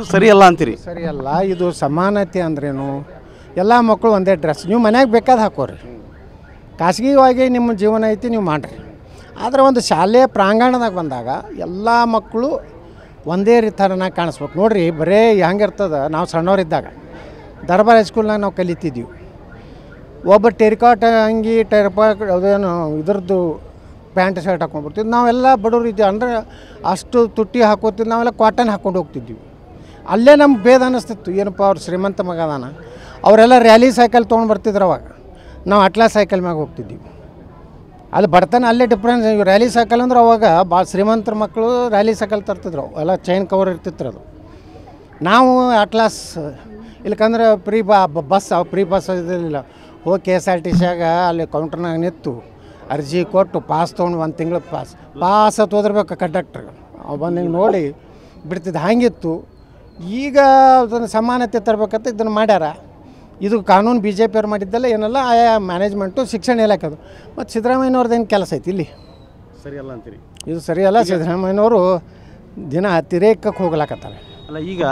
ಇದು ಸರಿಯಲ್ಲ ಅಂತೀರಿ? ಸರಿಯಲ್ಲ. ಇದು ಸಮಾನತೆ ಅಂದ್ರೇನು? ಎಲ್ಲ ಮಕ್ಕಳು ಒಂದೇ ಡ್ರೆಸ್, ನೀವು ಮನ್ಯಾಗ ಬೇಕಾದ ಹಾಕೋರಿ, ಖಾಸಗಿಯಾಗಿ ನಿಮ್ಮ ಜೀವನ ಐತಿ ನೀವು ಮಾಡಿರಿ. ಆದರೆ ಒಂದು ಶಾಲೆಯ ಪ್ರಾಂಗಣದಾಗ ಬಂದಾಗ ಎಲ್ಲ ಮಕ್ಕಳು ಒಂದೇ ಥರನಾಗಿ ಕಾಣಿಸ್ಬೇಕು ನೋಡಿರಿ. ಬರೀ ಹೆಂಗಿರ್ತದೆ, ನಾವು ಸಣ್ಣವರಿದ್ದಾಗ ದರ್ಬಾರ್ ಹೈಸ್ಕೂಲ್ನಾಗ ನಾವು ಕಲಿತಿದ್ದೀವಿ. ಒಬ್ಬ ಟೆರಿಕಾಟ್ ಅಂಗಿ ಅದೇನು ಇದ್ರದ್ದು ಪ್ಯಾಂಟ್ ಶರ್ಟ್ ಹಾಕೊಂಡ್ಬರ್ತಿದ್ವಿ. ನಾವೆಲ್ಲ ಬಡವ್ರು ಇದ್ದೀವಿ ಅಂದರೆ ಅಷ್ಟು ತುಟ್ಟಿ ಹಾಕೋತಿದ್ದು, ನಾವೆಲ್ಲ ಕಾಟನ್ ಹಾಕ್ಕೊಂಡು ಹೋಗ್ತಿದ್ವಿ. ಅಲ್ಲೇ ನಮ್ಗೆ ಭೇದ ಅನ್ನಿಸ್ತಿತ್ತು, ಏನಪ್ಪ ಅವ್ರು ಶ್ರೀಮಂತ ಮಗದಾನ. ಅವರೆಲ್ಲ ರ್ಯಾಲಿ ಸೈಕಲ್ ತೊಗೊಂಡು ಬರ್ತಿದ್ರು, ಅವಾಗ ನಾವು ಅಟ್ಲಾ ಸೈಕಲ್ ಮ್ಯಾಗ ಹೋಗ್ತಿದ್ದೀವಿ. ಅಲ್ಲಿ ಬಡತನ ಅಲ್ಲೇ ಡಿಫ್ರೆನ್ಸ್. ರ್ಯಾಲಿ ಸೈಕಲ್ ಅಂದ್ರೆ ಅವಾಗ ಭಾಳ ಶ್ರೀಮಂತರ ಮಕ್ಕಳು ರ್ಯಾಲಿ ಸೈಕಲ್ ತರ್ತಿದ್ರು, ಎಲ್ಲ ಚೈನ್ ಕವರ್ ಇರ್ತಿತ್ತು ಅದು. ನಾವು ಅಟ್ಲಾಸ್ ಇಲ್ಲಕಂದ್ರೆ ಫ್ರೀ ಬಸ್ ಇದಿಲ್ಲ. ಹೋಗಿ KSRTCಯಾಗ ಅಲ್ಲಿ ಕೌಂಟ್ರ್ನಾಗ ನಿಂತು ಅರ್ಜಿ ಕೊಟ್ಟು ಪಾಸ್ ತೊಗೊಂಡು 1 ತಿಂಗಳು ಪಾಸ್ ಹೋದ್ರಬೇಕು ಕಂಡಕ್ಟ್ರ್. ಅವು ಬಂದು ಹಿಂಗೆ ನೋಡಿ ಬಿಡ್ತಿದ್ದು, ಹಾಗಿತ್ತು. ಈಗ ಅದನ್ನು ಸಮಾನತೆ ತರಬೇಕಂತ ಇದನ್ನು ಮಾಡ್ಯಾರ. ಇದು ಕಾನೂನು BJP ಅವ್ರು ಮಾಡಿದ್ದಲ್ಲ ಏನಲ್ಲ, ಆಯಾ ಮ್ಯಾನೇಜ್ಮೆಂಟು ಶಿಕ್ಷಣ ಇಲಾಖೆದು. ಮತ್ತು ಸಿದ್ದರಾಮಯ್ಯನವ್ರದ್ದು ಏನು ಕೆಲಸ ಐತಿ ಇಲ್ಲಿ? ಸರಿಯಲ್ಲ ಅಂತೀರಿ? ಇದು ಸರಿಯಲ್ಲ. ಸಿದ್ದರಾಮಯ್ಯನವರು ದಿನ ಅತಿರೇಕಕ್ಕೆ ಹೋಗ್ಲಾಕತ್ತಾರೆ. ಅಲ್ಲ, ಈಗ